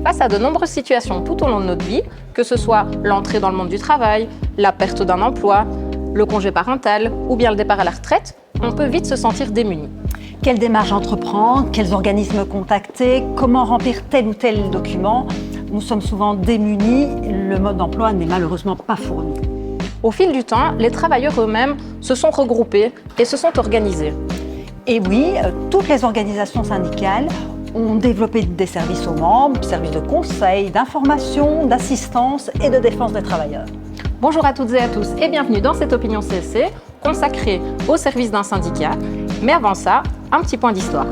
face à de nombreuses situations tout au long de notre vie, que ce soit l'entrée dans le monde du travail, la perte d'un emploi, le congé parental ou bien le départ à la retraite, on peut vite se sentir démuni. Quelle démarche entreprendre? Quels organismes contacter? Comment remplir tel ou tel document? Nous sommes souvent démunis, le mode d'emploi n'est malheureusement pas fourni. Au fil du temps, les travailleurs eux-mêmes se sont regroupés et se sont organisés. Et oui, toutes les organisations syndicales ont développé des services aux membres, services de conseil, d'information, d'assistance et de défense des travailleurs. Bonjour à toutes et à tous et bienvenue dans cette Opinion CSC consacrée au service d'un syndicat. Mais avant ça, un petit point d'histoire.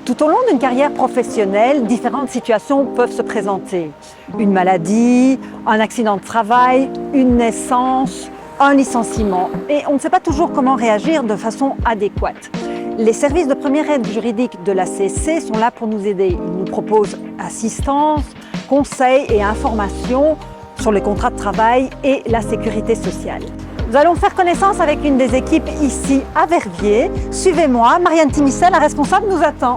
Tout au long d'une carrière professionnelle, différentes situations peuvent se présenter. Une maladie, un accident de travail, une naissance, un licenciement. Et on ne sait pas toujours comment réagir de façon adéquate. Les services de première aide juridique de la CSC sont là pour nous aider. Ils nous proposent assistance, conseils et informations sur les contrats de travail et la sécurité sociale. Nous allons faire connaissance avec une des équipes ici à Verviers. Suivez-moi, Marianne Timissel, la responsable, nous attend.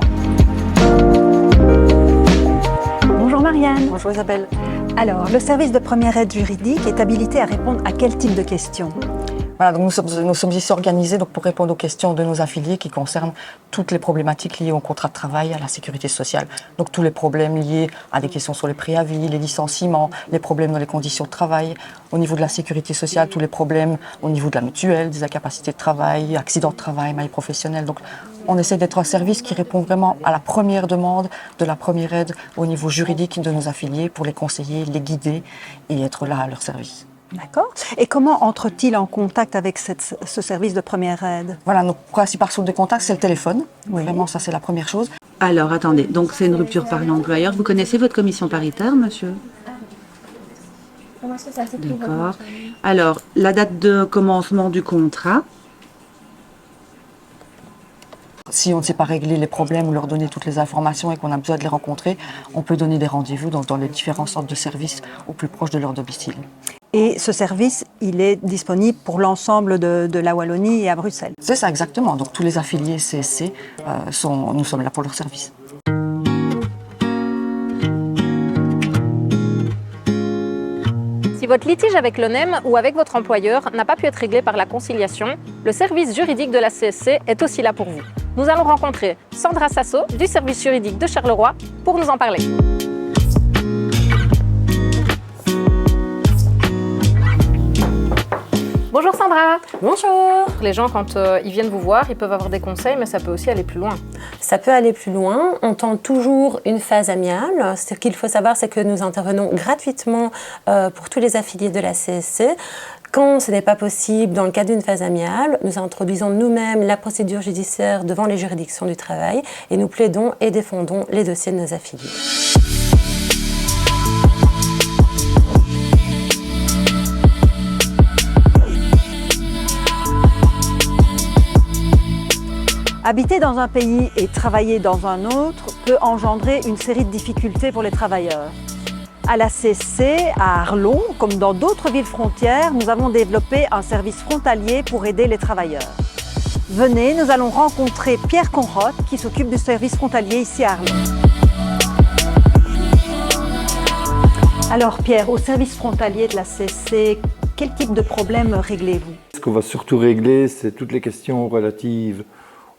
Bonjour Marianne. Bonjour Isabelle. Alors, le service de première aide juridique est habilité à répondre à quel type de questions? Voilà, donc nous sommes ici organisés pour répondre aux questions de nos affiliés qui concernent toutes les problématiques liées au contrat de travail, à la sécurité sociale. Donc tous les problèmes liés à des questions sur les préavis, les licenciements, les problèmes dans les conditions de travail. Au niveau de la sécurité sociale, tous les problèmes au niveau de la mutuelle, des incapacités de travail, accidents de travail, mailles professionnelles. Donc on essaie d'être un service qui répond vraiment à la première demande de la première aide au niveau juridique de nos affiliés pour les conseiller, les guider et être là à leur service. D'accord. Et comment entre-t-il en contact avec ce service de première aide? Voilà, notre principale source de contact, c'est le téléphone. Oui. Vraiment, ça, c'est la première chose. Alors, attendez, donc c'est une rupture par l'employeur. Vous connaissez votre commission paritaire, monsieur? D'accord. Alors, la date de commencement du contrat. Si on ne sait pas régler les problèmes ou leur donner toutes les informations et qu'on a besoin de les rencontrer, on peut donner des rendez-vous dans les différents centres de services au plus proche de leur domicile. Et ce service, il est disponible pour l'ensemble de la Wallonie et à Bruxelles. C'est ça, exactement. Donc tous les affiliés CSC, nous sommes là pour leur service. Si votre litige avec l'ONEM ou avec votre employeur n'a pas pu être réglé par la conciliation, le service juridique de la CSC est aussi là pour vous. Nous allons rencontrer Sandra Sasso du service juridique de Charleroi pour nous en parler. Bonjour Sandra. Bonjour. Les gens, quand ils viennent vous voir, ils peuvent avoir des conseils, mais ça peut aussi aller plus loin. Ça peut aller plus loin. On tente toujours une phase amiable. Ce qu'il faut savoir, c'est que nous intervenons gratuitement pour tous les affiliés de la CSC. Quand ce n'est pas possible, dans le cadre d'une phase amiable, nous introduisons nous-mêmes la procédure judiciaire devant les juridictions du travail et nous plaidons et défendons les dossiers de nos affiliés. Habiter dans un pays et travailler dans un autre peut engendrer une série de difficultés pour les travailleurs. À la CSC, à Arlon, comme dans d'autres villes frontières, nous avons développé un service frontalier pour aider les travailleurs. Venez, nous allons rencontrer Pierre Conrod qui s'occupe du service frontalier ici à Arlon. Alors Pierre, au service frontalier de la CSC, quel type de problème réglez-vous? Ce qu'on va surtout régler, c'est toutes les questions relatives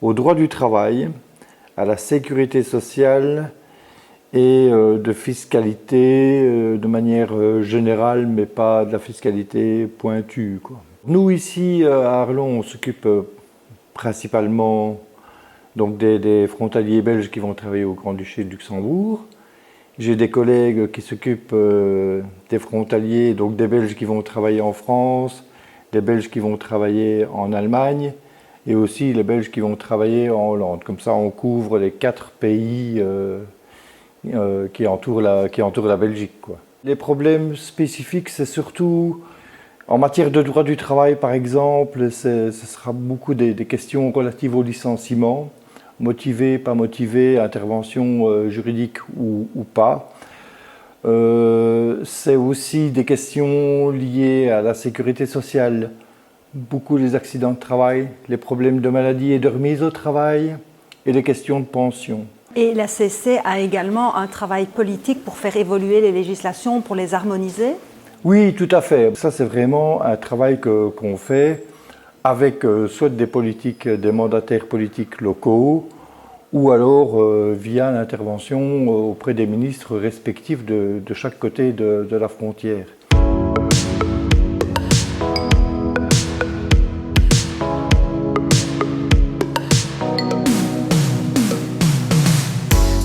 au droit du travail, à la sécurité sociale et de fiscalité de manière générale, mais pas de la fiscalité pointue, quoi. Nous, ici à Arlon, on s'occupe principalement donc, des frontaliers belges qui vont travailler au Grand-Duché de Luxembourg. J'ai des collègues qui s'occupent des frontaliers, donc des Belges qui vont travailler en France, des Belges qui vont travailler en Allemagne, et aussi les Belges qui vont travailler en Hollande. Comme ça, on couvre les 4 pays qui entourent la Belgique, quoi. Les problèmes spécifiques, c'est surtout en matière de droit du travail, par exemple, ce sera beaucoup des questions relatives au licenciement, motivé, pas motivé, intervention juridique ou pas. C'est aussi des questions liées à la sécurité sociale. Beaucoup les accidents de travail, les problèmes de maladie et de remise au travail et les questions de pension. Et la CSC a également un travail politique pour faire évoluer les législations, pour les harmoniser? Oui, tout à fait. Ça, c'est vraiment un travail qu'on fait avec soit des politiques, des mandataires politiques locaux ou alors via l'intervention auprès des ministres respectifs de chaque côté de la frontière.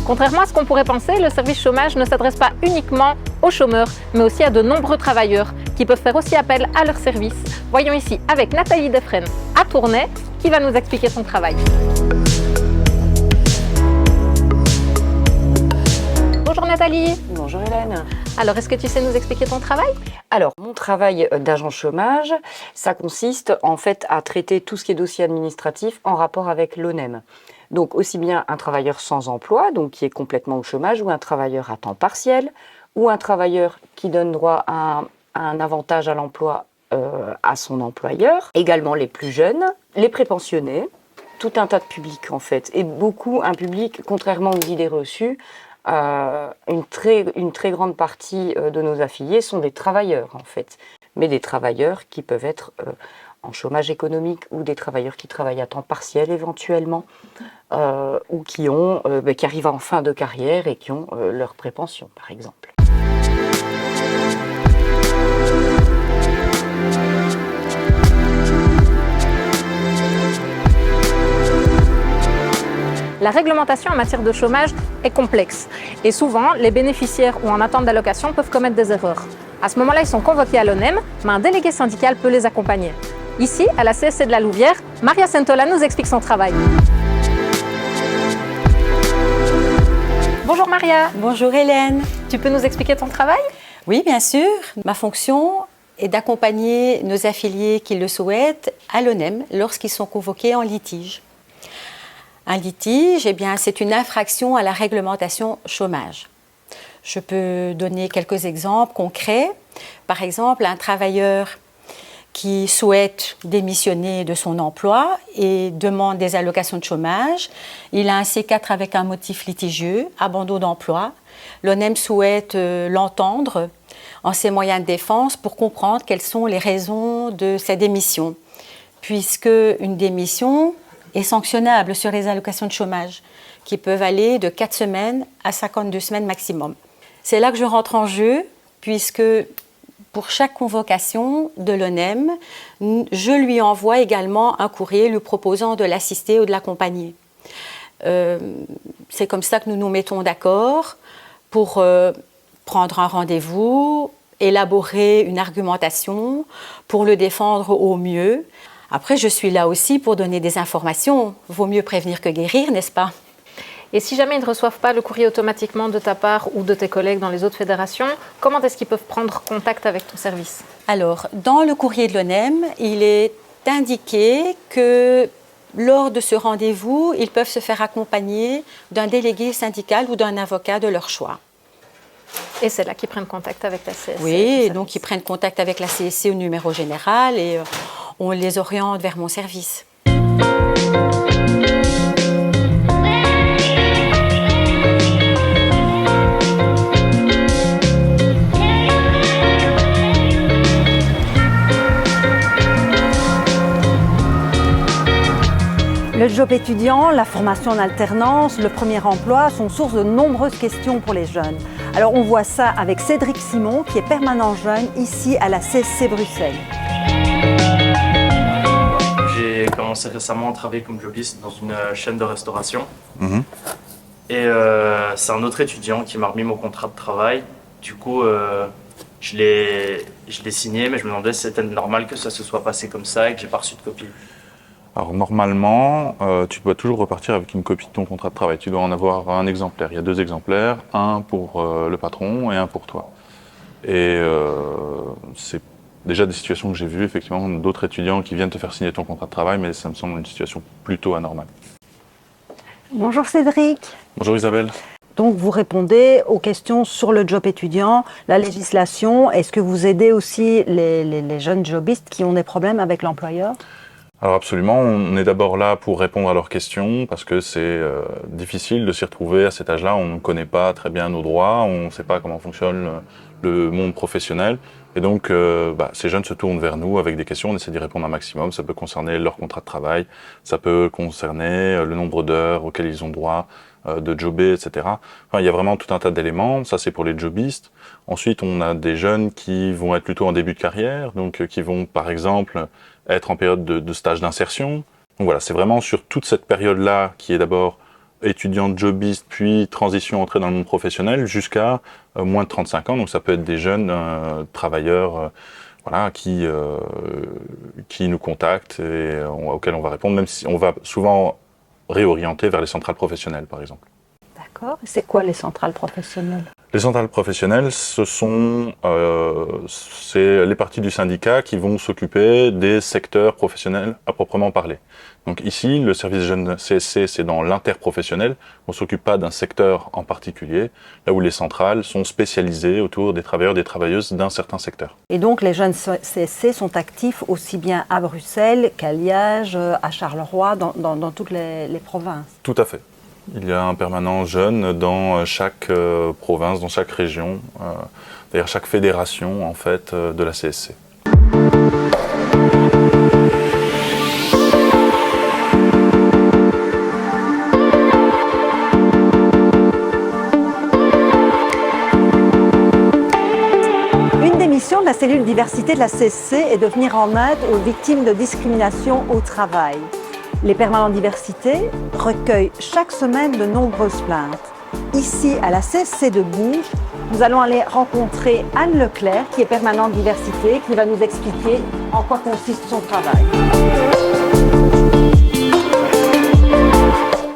Contrairement à ce qu'on pourrait penser, le service chômage ne s'adresse pas uniquement aux chômeurs, mais aussi à de nombreux travailleurs qui peuvent faire aussi appel à leurs services. Voyons ici avec Nathalie Defresne à Tournai qui va nous expliquer son travail. Bonjour Nathalie. Bonjour Hélène. Alors, est-ce que tu sais nous expliquer ton travail? Alors, mon travail d'agent chômage, ça consiste en fait à traiter tout ce qui est dossier administratif en rapport avec l'ONEM. Donc aussi bien un travailleur sans emploi, donc qui est complètement au chômage, ou un travailleur à temps partiel, ou un travailleur qui donne droit à un avantage à l'emploi à son employeur. Également les plus jeunes, les prépensionnés, tout un tas de publics en fait. Et beaucoup, un public, contrairement aux idées reçues, une très grande partie de nos affiliés sont des travailleurs en fait. Mais des travailleurs qui peuvent être en chômage économique ou des travailleurs qui travaillent à temps partiel éventuellement ou qui arrivent en fin de carrière et qui ont leur prépension par exemple. La réglementation en matière de chômage est complexe et souvent les bénéficiaires ou en attente d'allocation peuvent commettre des erreurs. À ce moment-là, ils sont convoqués à l'ONEM, mais un délégué syndical peut les accompagner. Ici, à la CSC de la Louvière, Maria Sentola nous explique son travail. Bonjour Maria. Bonjour Hélène. Tu peux nous expliquer ton travail? Oui, bien sûr. Ma fonction est d'accompagner nos affiliés qui le souhaitent à l'ONEM lorsqu'ils sont convoqués en litige. Un litige, c'est une infraction à la réglementation chômage. Je peux donner quelques exemples concrets. Par exemple, un travailleur qui souhaite démissionner de son emploi et demande des allocations de chômage. Il a un C4 avec un motif litigieux, abandon d'emploi. L'ONEM souhaite l'entendre en ses moyens de défense pour comprendre quelles sont les raisons de sa démission, puisque une démission est sanctionnable sur les allocations de chômage, qui peuvent aller de 4 semaines à 52 semaines maximum. C'est là que je rentre en jeu, puisque pour chaque convocation de l'ONEM, je lui envoie également un courrier lui proposant de l'assister ou de l'accompagner. C'est comme ça que nous nous mettons d'accord pour prendre un rendez-vous, élaborer une argumentation pour le défendre au mieux. Après, je suis là aussi pour donner des informations. Vaut mieux prévenir que guérir, n'est-ce pas? Et si jamais ils ne reçoivent pas le courrier automatiquement de ta part ou de tes collègues dans les autres fédérations, comment est-ce qu'ils peuvent prendre contact avec ton service? Alors, dans le courrier de l'ONEM, il est indiqué que lors de ce rendez-vous, ils peuvent se faire accompagner d'un délégué syndical ou d'un avocat de leur choix. Et c'est là qu'ils prennent contact avec la CSC? Oui, donc ils prennent contact avec la CSC au numéro général et on les oriente vers mon service. Le job étudiant, la formation en alternance, le premier emploi sont source de nombreuses questions pour les jeunes. Alors on voit ça avec Cédric Simon qui est permanent jeune ici à la CSC Bruxelles. J'ai commencé récemment à travailler comme jobiste dans une chaîne de restauration. Et c'est un autre étudiant qui m'a remis mon contrat de travail. Du coup, je l'ai signé, mais je me demandais si c'était normal que ça se soit passé comme ça et que j'ai pas reçu de copie. Alors normalement, tu dois toujours repartir avec une copie de ton contrat de travail. Tu dois en avoir un exemplaire. Il y a 2 exemplaires, un pour le patron et un pour toi. Et c'est déjà des situations que j'ai vues, effectivement, d'autres étudiants qui viennent te faire signer ton contrat de travail, mais ça me semble une situation plutôt anormale. Bonjour Cédric. Bonjour Isabelle. Donc vous répondez aux questions sur le job étudiant, la législation. Est-ce que vous aidez aussi les jeunes jobistes qui ont des problèmes avec l'employeur? Alors absolument, on est d'abord là pour répondre à leurs questions parce que c'est difficile de s'y retrouver à cet âge-là. On ne connaît pas très bien nos droits, on ne sait pas comment fonctionne le monde professionnel. Et donc ces jeunes se tournent vers nous avec des questions, on essaie d'y répondre un maximum. Ça peut concerner leur contrat de travail, ça peut concerner le nombre d'heures auxquelles ils ont droit de jobber, etc. Enfin, il y a vraiment tout un tas d'éléments, ça c'est pour les jobistes. Ensuite, on a des jeunes qui vont être plutôt en début de carrière, donc qui vont par exemple être en période de stage d'insertion. Donc voilà, c'est vraiment sur toute cette période-là qui est d'abord étudiant jobiste, puis transition entrée dans le monde professionnel, jusqu'à moins de 35 ans. Donc ça peut être des jeunes travailleurs qui nous contactent et auxquels on va répondre, même si on va souvent réorienter vers les centrales professionnelles, par exemple. D'accord. C'est quoi les centrales professionnelles? Les centrales professionnelles, c'est les parties du syndicat qui vont s'occuper des secteurs professionnels à proprement parler. Donc ici, le service jeune CSC, c'est dans l'interprofessionnel. On ne s'occupe pas d'un secteur en particulier, là où les centrales sont spécialisées autour des travailleurs, des travailleuses d'un certain secteur. Et donc les jeunes CSC sont actifs aussi bien à Bruxelles qu'à Liège, à Charleroi, dans toutes les provinces? Tout à fait. Il y a un permanent jeune dans chaque province, dans chaque région, d'ailleurs chaque fédération en fait de la CSC. Une des missions de la cellule diversité de la CSC est de venir en aide aux victimes de discrimination au travail. Les permanents diversité recueillent chaque semaine de nombreuses plaintes. Ici, à la CSC de Bourges, Nous allons aller rencontrer Anne Leclerc, qui est permanente diversité, qui va nous expliquer en quoi consiste son travail.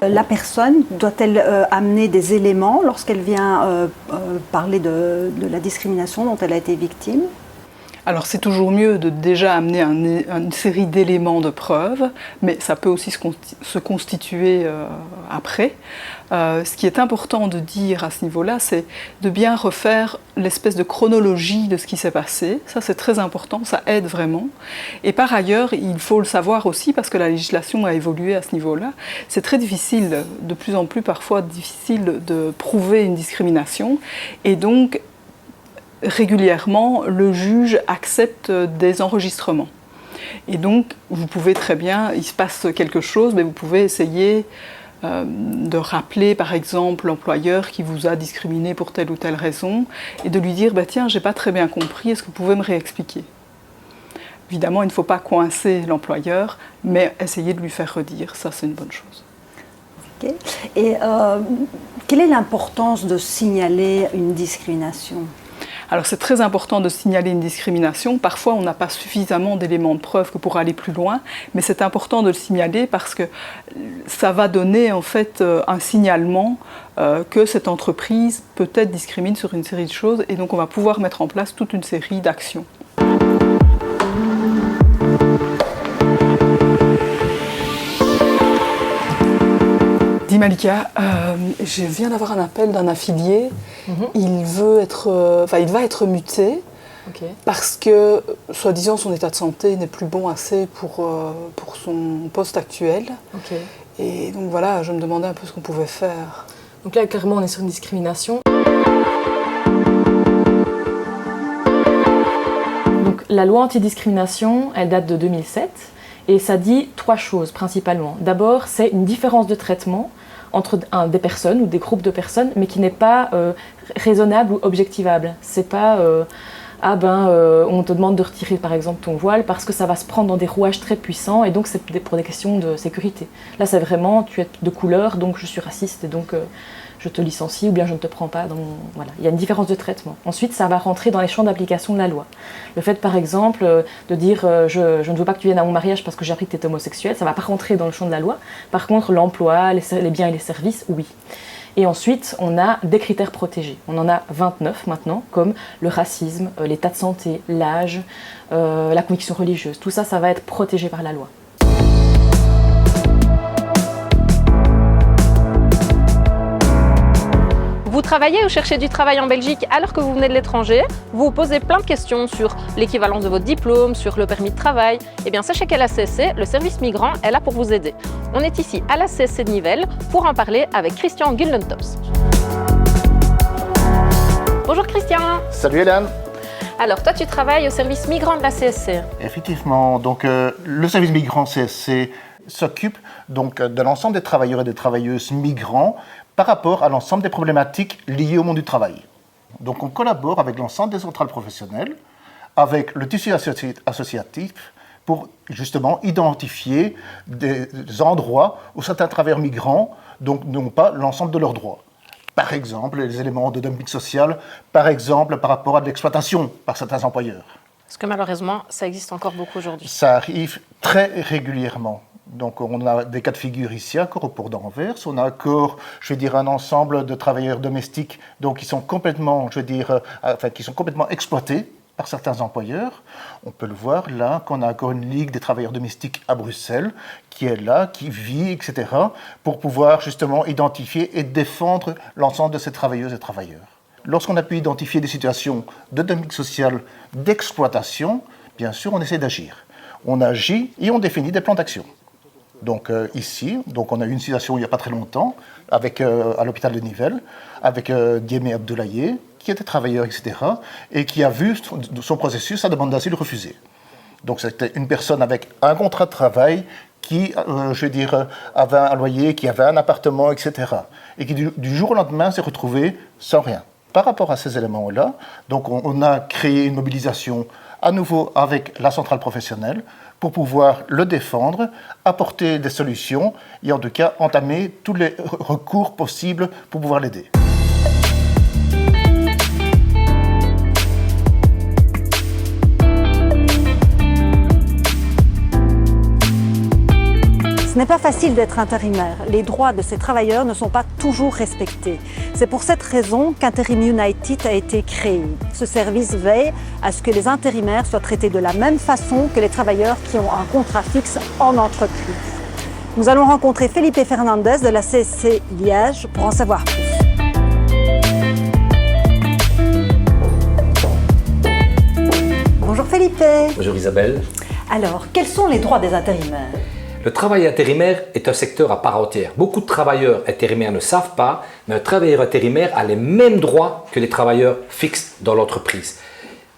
La personne doit-elle amener des éléments lorsqu'elle vient parler de la discrimination dont elle a été victime ? Alors c'est toujours mieux de déjà amener une série d'éléments de preuve, mais ça peut aussi se constituer après. Ce qui est important de dire à ce niveau-là, c'est de bien refaire l'espèce de chronologie de ce qui s'est passé. Ça c'est très important, ça aide vraiment. Et par ailleurs, il faut le savoir aussi, parce que la législation a évolué à ce niveau-là, c'est très difficile, de plus en plus parfois difficile de prouver une discrimination. Et donc, régulièrement, le juge accepte des enregistrements. Et donc, vous pouvez très bien, il se passe quelque chose, mais vous pouvez essayer de rappeler, par exemple, l'employeur qui vous a discriminé pour telle ou telle raison, et de lui dire, tiens, j'ai pas très bien compris, est-ce que vous pouvez me réexpliquer ? Évidemment, il ne faut pas coincer l'employeur, mais essayer de lui faire redire, ça c'est une bonne chose. Okay. Et quelle est l'importance de signaler une discrimination ? Alors c'est très important de signaler une discrimination. Parfois on n'a pas suffisamment d'éléments de preuve que pour aller plus loin, mais c'est important de le signaler parce que ça va donner en fait un signalement que cette entreprise peut-être discrimine sur une série de choses, et donc on va pouvoir mettre en place toute une série d'actions. Dis Malika, je viens d'avoir un appel d'un affilié. Il va être muté parce que, soi-disant, son état de santé n'est plus bon assez pour son poste actuel. Et donc voilà, je me demandais un peu ce qu'on pouvait faire. Donc là, carrément, on est sur une discrimination. Donc la loi antidiscrimination, elle date de 2007. Et ça dit 3 choses principalement. D'abord, c'est une différence de traitement entre des personnes ou des groupes de personnes, mais qui n'est pas raisonnable ou objectivable. C'est pas on te demande de retirer par exemple ton voile parce que ça va se prendre dans des rouages très puissants, et donc c'est pour des questions de sécurité. Là, c'est vraiment tu es de couleur, donc je suis raciste et donc je te licencie, ou bien je ne te prends pas. Voilà. Il y a une différence de traitement. Ensuite, ça va rentrer dans les champs d'application de la loi. Le fait, par exemple, de dire je ne veux pas que tu viennes à mon mariage parce que j'ai appris que tu es homosexuel, ça ne va pas rentrer dans le champ de la loi. Par contre, l'emploi, les biens et les services, oui. Et ensuite, on a des critères protégés. On en a 29 maintenant, comme le racisme, l'état de santé, l'âge, la conviction religieuse. Tout ça, ça va être protégé par la loi. Vous travaillez ou cherchez du travail en Belgique alors que vous venez de l'étranger, vous vous posez plein de questions sur l'équivalence de votre diplôme, sur le permis de travail. Eh bien, sachez qu'à la CSC, le service migrant est là pour vous aider. On est ici à la CSC de Nivelles pour en parler avec Christian Guldentops. Bonjour Christian. Salut Hélène. Alors toi, tu travailles au service migrant de la CSC. Effectivement, donc le service migrant CSC s'occupe donc de l'ensemble des travailleurs et des travailleuses migrants par rapport à l'ensemble des problématiques liées au monde du travail. Donc on collabore avec l'ensemble des centrales professionnelles, avec le tissu associatif, pour justement identifier des endroits où certains travailleurs migrants n'ont pas l'ensemble de leurs droits. Par exemple, les éléments de dumping social, par exemple par rapport à de l'exploitation par certains employeurs. Parce que malheureusement, ça existe encore beaucoup aujourd'hui. Ça arrive très régulièrement. Donc on a des cas de figure ici encore au port d'Anvers, on a encore, un ensemble de travailleurs domestiques qui sont complètement, qui sont complètement exploités par certains employeurs. On peut le voir là, qu'on a encore une ligue des travailleurs domestiques à Bruxelles qui est là, qui vit, etc., pour pouvoir justement identifier et défendre l'ensemble de ces travailleuses et travailleurs. Lorsqu'on a pu identifier des situations de dumping social, d'exploitation, bien sûr, on essaie d'agir. On agit et on définit des plans d'action. Donc ici, on a eu une situation il n'y a pas très longtemps à l'hôpital de Nivelles avec Diémé Abdoulaye, qui était travailleur, etc., et qui a vu son processus, sa demande d'asile refusée. Donc c'était une personne avec un contrat de travail qui, avait un loyer, qui avait un appartement, etc., et qui du jour au lendemain s'est retrouvé sans rien. Par rapport à ces éléments-là, donc on a créé une mobilisation à nouveau avec la centrale professionnelle pour pouvoir le défendre, apporter des solutions et en tout cas entamer tous les recours possibles pour pouvoir l'aider. Ce n'est pas facile d'être intérimaire. Les droits de ces travailleurs ne sont pas toujours respectés. C'est pour cette raison qu'Interim United a été créé. Ce service veille à ce que les intérimaires soient traités de la même façon que les travailleurs qui ont un contrat fixe en entreprise. Nous allons rencontrer Felipe Fernandez de la CSC Liège pour en savoir plus. Bonjour Felipe. Bonjour Isabelle. Alors, quels sont les droits des intérimaires? Le travail intérimaire est un secteur à part entière. Beaucoup de travailleurs intérimaires ne savent pas, mais un travailleur intérimaire a les mêmes droits que les travailleurs fixes dans l'entreprise.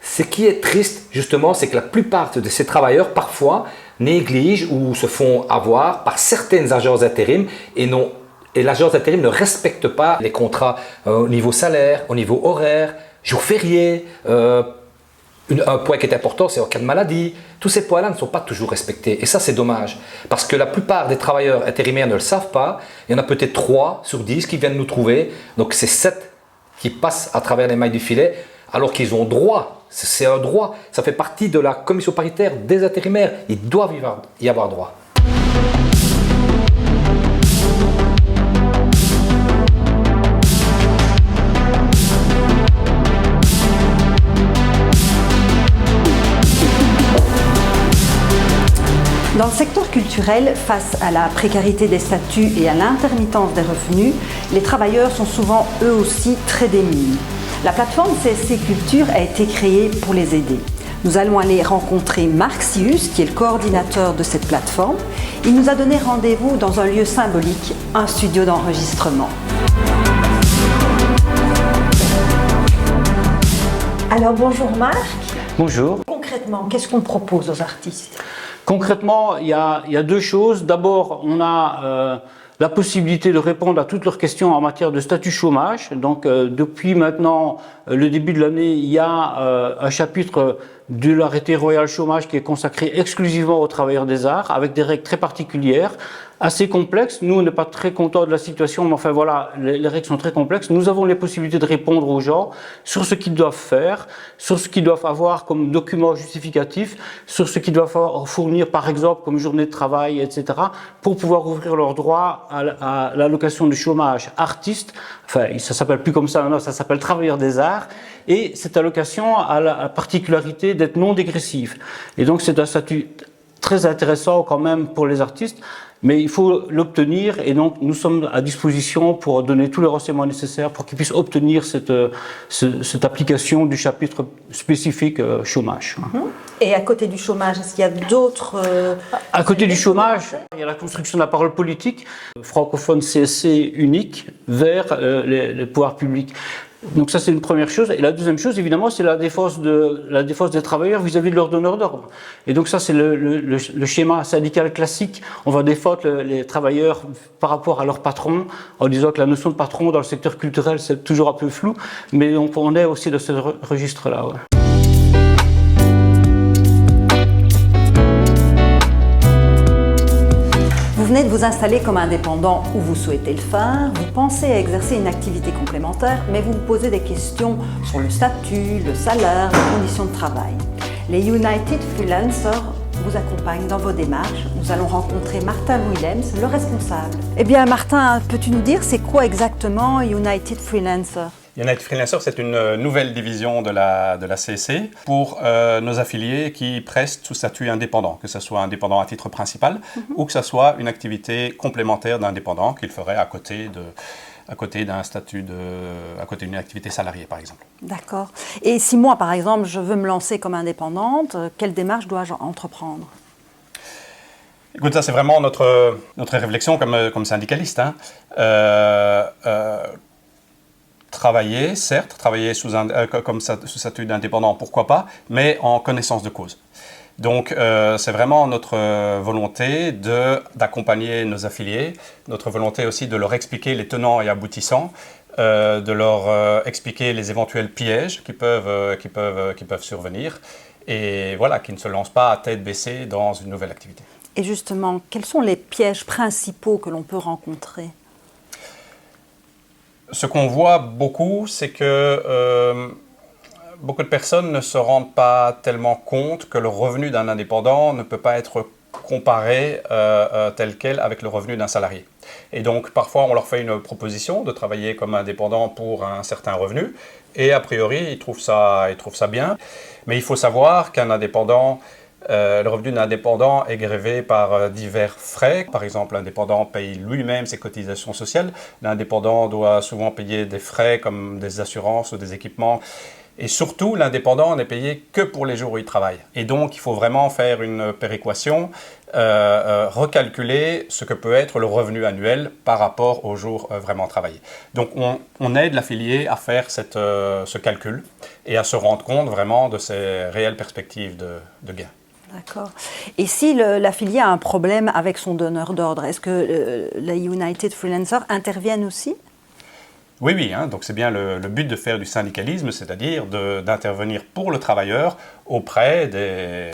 Ce qui est triste, justement, c'est que la plupart de ces travailleurs, parfois, négligent ou se font avoir par certaines agences d'intérim et l'agence d'intérim ne respecte pas les contrats au niveau salaire, au niveau horaire, jours fériés. Un point qui est important, c'est en cas de maladie. Tous ces points-là ne sont pas toujours respectés. Et ça, c'est dommage. Parce que la plupart des travailleurs intérimaires ne le savent pas. Il y en a peut-être 3 sur 10 qui viennent nous trouver. Donc, c'est 7 qui passent à travers les mailles du filet, alors qu'ils ont droit. C'est un droit. Ça fait partie de la commission paritaire des intérimaires. Ils doivent y avoir droit. Dans le secteur culturel, face à la précarité des statuts et à l'intermittence des revenus, les travailleurs sont souvent eux aussi très démunis. La plateforme CSC Culture a été créée pour les aider. Nous allons aller rencontrer Marc Sius, qui est le coordinateur de cette plateforme. Il nous a donné rendez-vous dans un lieu symbolique, un studio d'enregistrement. Alors bonjour Marc. Bonjour. Concrètement, qu'est-ce qu'on propose aux artistes ? Concrètement, il y a 2 choses. D'abord, on a la possibilité de répondre à toutes leurs questions en matière de statut chômage. Donc, depuis maintenant le début de l'année, il y a un chapitre de l'arrêté royal chômage qui est consacré exclusivement aux travailleurs des arts, avec des règles très particulières, assez complexes. Nous, on n'est pas très contents de la situation, mais enfin voilà, les règles sont très complexes. Nous avons les possibilités de répondre aux gens sur ce qu'ils doivent faire, sur ce qu'ils doivent avoir comme document justificatif, sur ce qu'ils doivent fournir par exemple comme journée de travail, etc., pour pouvoir ouvrir leurs droits à l'allocation du chômage artiste. Enfin, ça s'appelle plus comme ça maintenant, ça s'appelle travailleur des arts. Et cette allocation a la particularité d'être non dégressive. Et donc c'est un statut très intéressant quand même pour les artistes, mais il faut l'obtenir et donc nous sommes à disposition pour donner tous les renseignements nécessaires pour qu'ils puissent obtenir cette application du chapitre spécifique chômage. Et à côté du chômage, est-ce qu'il y a d'autres... À côté du chômage, il y a la construction de la parole politique, francophone CSC unique vers les pouvoirs publics. Donc ça c'est une première chose. Et la deuxième chose évidemment c'est la défense des travailleurs vis-à-vis de leurs donneurs d'ordre. Et donc ça c'est le schéma syndical classique. On va défendre les travailleurs par rapport à leur patron en disant que la notion de patron dans le secteur culturel c'est toujours un peu flou. Mais on est aussi dans ce registre-là. Ouais. Vous venez de vous installer comme indépendant où vous souhaitez le faire, vous pensez à exercer une activité complémentaire, mais vous vous posez des questions sur le statut, le salaire, les conditions de travail. Les United Freelancers vous accompagnent dans vos démarches. Nous allons rencontrer Martin Willems, le responsable. Eh bien Martin, peux-tu nous dire c'est quoi exactement United Freelancer ? United Freelancer, c'est une nouvelle division de la CSC pour nos affiliés qui prestent sous statut indépendant, que ce soit indépendant à titre principal ou que ce soit une activité complémentaire d'indépendant qu'il ferait à côté d'un statut à côté d'une activité salariée, par exemple. D'accord. Et si moi, par exemple, je veux me lancer comme indépendante, quelle démarche dois-je entreprendre ? Écoute, ça c'est vraiment notre réflexion comme syndicaliste. Travailler, certes, travailler sous statut d'indépendant, pourquoi pas, mais en connaissance de cause. Donc, c'est vraiment notre volonté d'accompagner nos affiliés, notre volonté aussi de leur expliquer les tenants et aboutissants, de leur expliquer les éventuels pièges qui peuvent survenir, et voilà, qui ne se lancent pas à tête baissée dans une nouvelle activité. Et justement, quels sont les pièges principaux que l'on peut rencontrer ? Ce qu'on voit beaucoup, c'est que beaucoup de personnes ne se rendent pas tellement compte que le revenu d'un indépendant ne peut pas être comparé tel quel avec le revenu d'un salarié. Et donc parfois on leur fait une proposition de travailler comme indépendant pour un certain revenu et a priori ils trouvent ça bien. Mais il faut savoir qu'un indépendant, le revenu d'un indépendant est grévé par divers frais. Par exemple, l'indépendant paye lui-même ses cotisations sociales. L'indépendant doit souvent payer des frais comme des assurances ou des équipements. Et surtout, l'indépendant n'est payé que pour les jours où il travaille. Et donc, il faut vraiment faire une péréquation, recalculer ce que peut être le revenu annuel par rapport aux jours vraiment travaillés. Donc, on aide l'affilié à faire ce calcul et à se rendre compte vraiment de ses réelles perspectives de gains. D'accord. Et si l'affilié a un problème avec son donneur d'ordre, est-ce que les United Freelancers interviennent aussi ? Oui, hein, donc c'est bien le but de faire du syndicalisme, c'est-à-dire d'intervenir pour le travailleur auprès des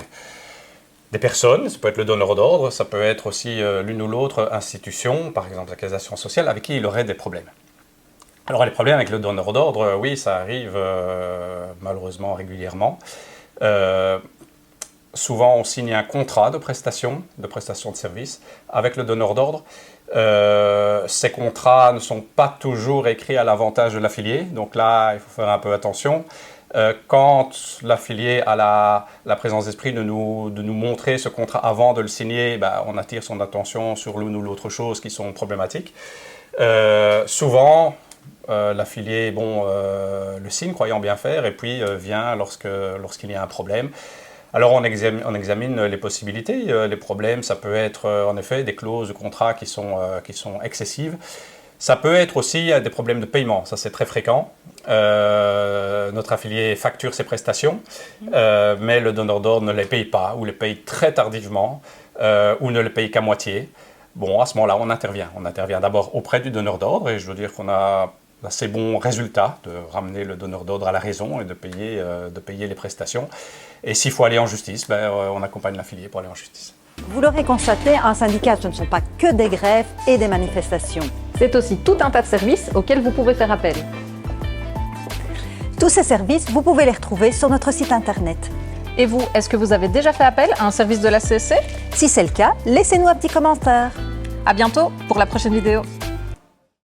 personnes. Ça peut être le donneur d'ordre, ça peut être aussi l'une ou l'autre institution, par exemple la caisse sociale, avec qui il aurait des problèmes. Alors les problèmes avec le donneur d'ordre, oui, ça arrive malheureusement régulièrement. Souvent, on signe un contrat de prestation de service avec le donneur d'ordre. Ces contrats ne sont pas toujours écrits à l'avantage de l'affilié, donc là, il faut faire un peu attention. Quand l'affilié a la présence d'esprit de nous montrer ce contrat avant de le signer, on attire son attention sur l'une ou l'autre chose qui sont problématiques. Souvent, l'affilié le signe, croyant bien faire, et puis vient lorsqu'il y a un problème. Alors on examine les possibilités. Les problèmes, ça peut être en effet des clauses de contrat qui sont excessives. Ça peut être aussi des problèmes de paiement, ça c'est très fréquent. Notre affilié facture ses prestations, mais le donneur d'ordre ne les paye pas, ou les paye très tardivement, ou ne les paye qu'à moitié. Bon, à ce moment-là, on intervient. On intervient d'abord auprès du donneur d'ordre, et je veux dire qu'on a assez bons résultats de ramener le donneur d'ordre à la raison et de payer les prestations. Et s'il faut aller en justice, on accompagne l'affilié pour aller en justice. Vous l'aurez constaté, un syndicat, ce ne sont pas que des grèves et des manifestations. C'est aussi tout un tas de services auxquels vous pouvez faire appel. Tous ces services, vous pouvez les retrouver sur notre site internet. Et vous, est-ce que vous avez déjà fait appel à un service de la CSC ? Si c'est le cas, laissez-nous un petit commentaire. À bientôt pour la prochaine vidéo.